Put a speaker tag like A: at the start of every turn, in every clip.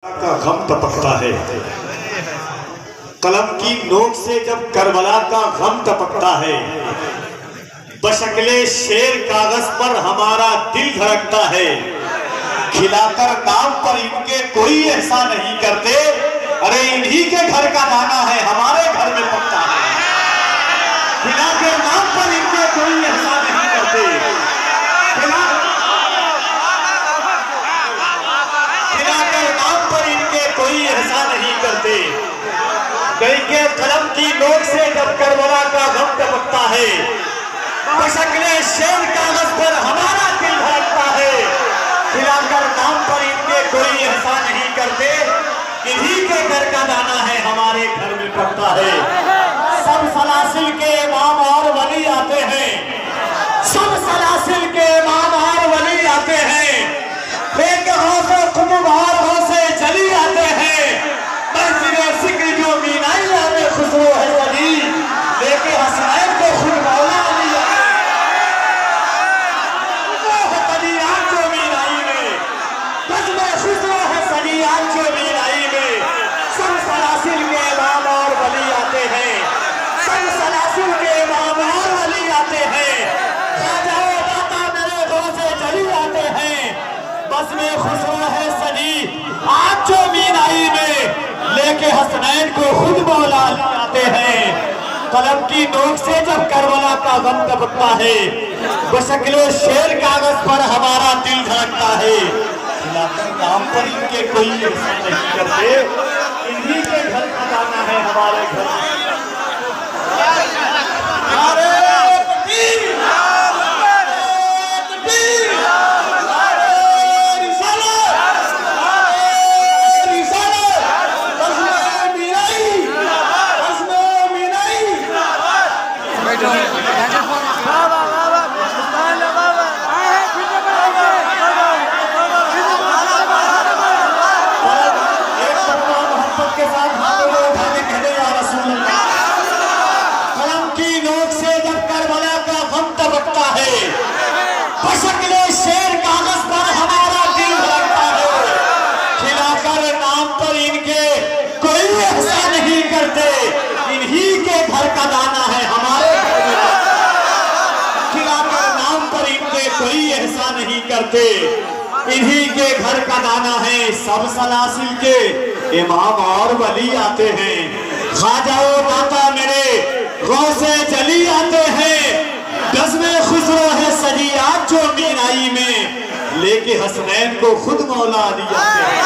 A: का गम टपकता है। कलम की नोक से जब करबला का गम टपकता है, बशक्ले शेर कागज पर हमारा दिल धड़कता है। खिलाकर नाम पर इनके कोई ऐसा नहीं करते, अरे इन्हीं के घर का दाना है हमारे घर में पकता है। खिलाकर नाम पर इनके कोई ऐसा नहीं करते, खिलाकर नाम पर इनके कोई ऐसा नहीं करते। कई के कलम की नोक से जब करबला का गम टपकता है, बशक्ले शेर कागज पर हमारा दिल धड़कता है। खिलाकर नाम पर इनके कोई ऐसा नहीं करते, इन्हीं के घर का दाना है हमारे घर में पकता है। सब सलासिल के इमाम और वली आते हैं, सब सलासिल के इमाम और वली आते हैं। लेके हौसे कुतुब और हौसे जली आते हैं। महफिले सिक्र जो मीनाई में खुशबू है वली, लेके हसनैन को खुद मौला अली सदियात जो मीनाई में, बज़्म खुशबू है सदियात जो मीनाई में। सब सलासिल के इमाम और वली आते हैं, सब सलासिल के इमाम और वली आते हैं। ख्वाजा दाता मेरे गौसे जली आते हैं। बस में खुशबू है सदी आज जो मीनाई में, लेके हसनैन को खुद मौला आते हैं। कलम की नोक से जब करबला का गम टपकता है, बशक्ले शेर कागज पर हमारा दिल धड़कता है। खिलाकर नाम पर इनके कोई ऐसा नहीं करते, इन्हीं के घर का दाना है हमारे घर। बशक्ले शेर कागज पर हमारा दिल धड़कता है। खिलाकर नाम पर इनके कोई ऐसा नहीं करते, इन्हीं के घर का दाना है हमारे घर में। खिलाकर नाम पर इनके कोई ऐसा नहीं करते, इन्हीं के घर का दाना है। सब सलासिल के इमाम और वली आते हैं। ख्वाजा दाता मेरे गौसे जली आते हैं। बज़्म खुशबू है सदियात जो मीनाई में, लेके हसनैन को खुद मौला अली आते हैं।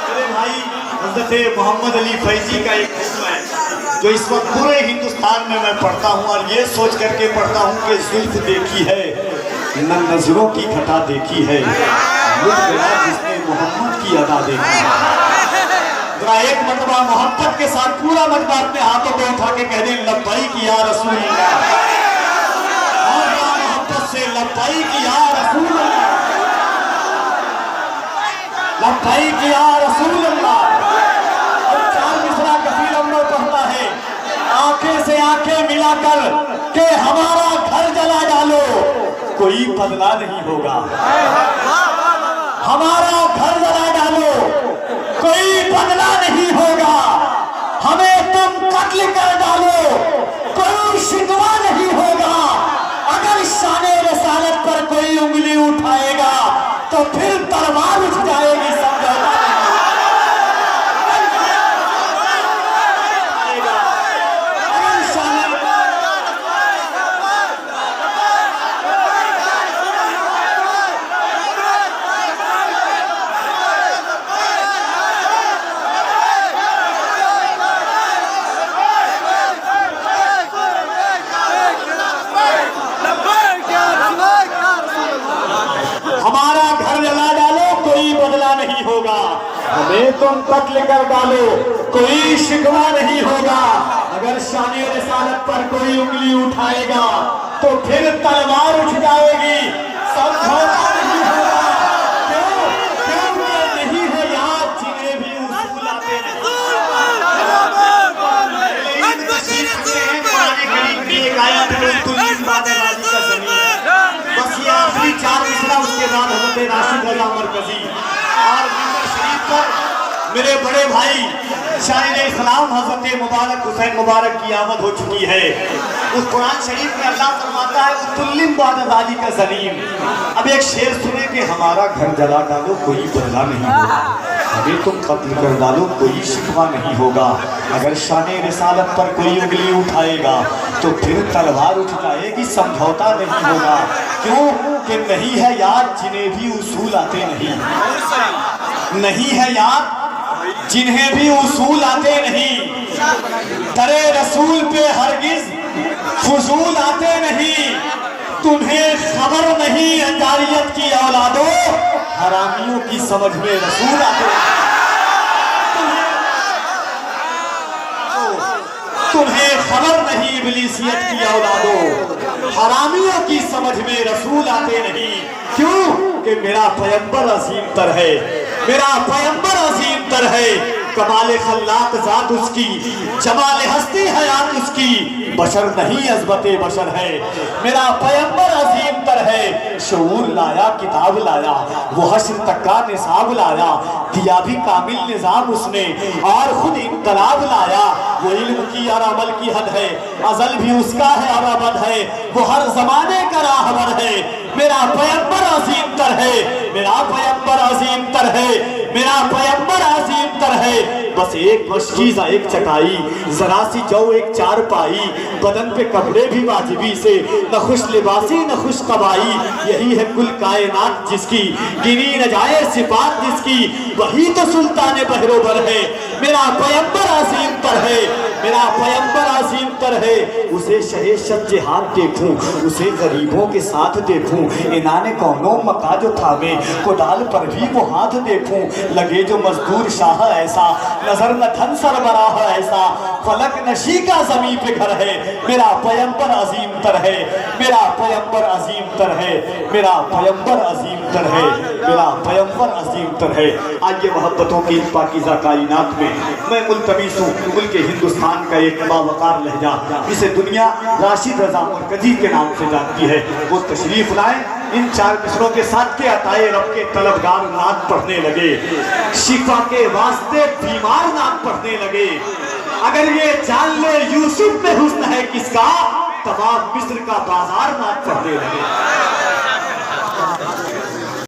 A: मेरे भाई हज़रत मोहम्मद अली फैजी का एक हुक्म है जो इस वक्त पूरे हिंदुस्तान में मैं पढ़ता हूँ, और ये सोच करके पढ़ता हूँ कि जुल्फ देखी है न नजरों की घटा देखी है, जिसने मोहम्मद की अदा देखी है। एक मतबा मोहब्बत के साथ पूरा मतबा अपने हाथों को उठा के कह दे लब्बैक या रसूल अल्लाह, से लब्बैक या रसूल अल्लाह, लब्बैक या रसूल अल्लाह। और चार मिसरा कफील अम्मा पढ़ता है, आंखें से आंखें मिलाकर के हमारा घर जला डालो, कोई बदला नहीं होगा। हमारा घर जला डालो, कोई बदला नहीं होगा। हमें तुम कत्ल कर डालो, कोई शिकवा नहीं होगा। अगर शाने रसालत पर कोई उंगली उठाएगा तो फिर तलवार उठ जाएगी। समझौता हमारा घर जला डालो, कोई बदला नहीं होगा। हमें तुम कत्ल कर डालो, कोई शिकवा नहीं होगा। अगर शाने रिसालत पर कोई उंगली उठाएगा तो फिर तलवार उठ जाएगी। समझौता नहीं होगा। क्यों नहीं है याद जिन्हें भी उसूल आते हैं। बस ये आखिरी चार मिसरा, उसके बाद हज़रत राशिद रज़ा मरकज़ी और मिंबर शरीफ पर मेरे बड़े भाई शायर इस्लाम हजरत मुबारक हुसैन मुबारक की आमद हो चुकी है। उस कुरान शरीफ में अल्लाह फरमाता है उतुल्लिम बाद दाली का जलीम। अब एक शेर सुने कि हमारा घर जला डालो कोई बदला नहीं होगा, हमें तुम कत्ल कर डालो कोई शिकवा नहीं होगा, अगर शान रिसालत पर कोई उंगली उठाएगा तो फिर तलवार उठ जाएगी, समझौता नहीं होगा। क्यों कि नहीं है यार जिन्हें भी उसूल आते नहीं, नहीं है यार जिन्हें भी उसूल आते नहीं, दरे रसूल पे हरगिज फजूल आते नहीं। तुम्हें खबर नहीं अंजारियत की औलादो, हरामियों की समझ में रसूल आते नहीं। तुम्हें खबर नहीं इब्लीसियत की औलादो, हरामियों की समझ में रसूल आते नहीं। क्यों कि मेरा पैगंबर अजीम तर है, मेरा पैगंबर अजीम तर है। कमाल खल्लाक जात उसकी, जमाल हस्ती हयात उसकी, बशर नहीं अज़मते बशर है। मेरा पैगंबर अजीम तर है, शऊर लाया किताब लाया, वो हश्र तक का निसाब लाया, दिया भी कामिल निजाम उसने और खुद इनकलाब लाया। वो इल्म की और अमल की हद है, अजल भी उसका है और अबद है, वो हर जमाने का राहबर है। मेरा पैगंबर अजीम तर है, मेरा पैगंबर अजीम तर है, मेरा पैगंबर अजीम तर है। बस एक मशकीज़ा एक चटाई, जरा सी जौ एक चार पाई, बदन पे कपड़े भी वाजिबी से, न खुश लिबासी न खुश कबाई। यही है कुल कायनात जिसकी गिनी न जाए सिफात जिसकी, वही तो सुल्तान बहरोबर है। मेरा पैगंबर अजीम तर है, मेरा पैगंबर अजीम तर है। उसे शहे शब जिहाद देखूं, उसे गरीबों के साथ देखूं, इनाने कौनों मका जो थामे कोदाल पर भी वो हाथ देखूं। लगे जो मजदूर शाह ऐसा, नजर न धन सरबराह ऐसा, फलक नशी का जमीन पे घर है। मेरा पैगंबर अजीम तर है, मेरा पैगंबर अजीम तर है, मेरा पैगंबर अजीम तर है, मेरा पैगंबर अजीम तर है। आइए मोहब्बतों की पाकीज़ा कायनात में मैं मुल्तमिस हूँ मुल्क हिंदुस्तान का एक बावकार लहजा, इसे दुनिया राशिद रजा मरकजी के नाम से जानती है। वो तशरीफ लाए इन चार मिसरों के साथ के अताए रब के तलबगार नात पढ़ने लगे, शिफा के वास्ते बीमार नात पढ़ने लगे। अगर ये जान ले यूसुफ में हुस्न है किसका, तमाम मिस्र का बाजार नात पढ़ने लगे।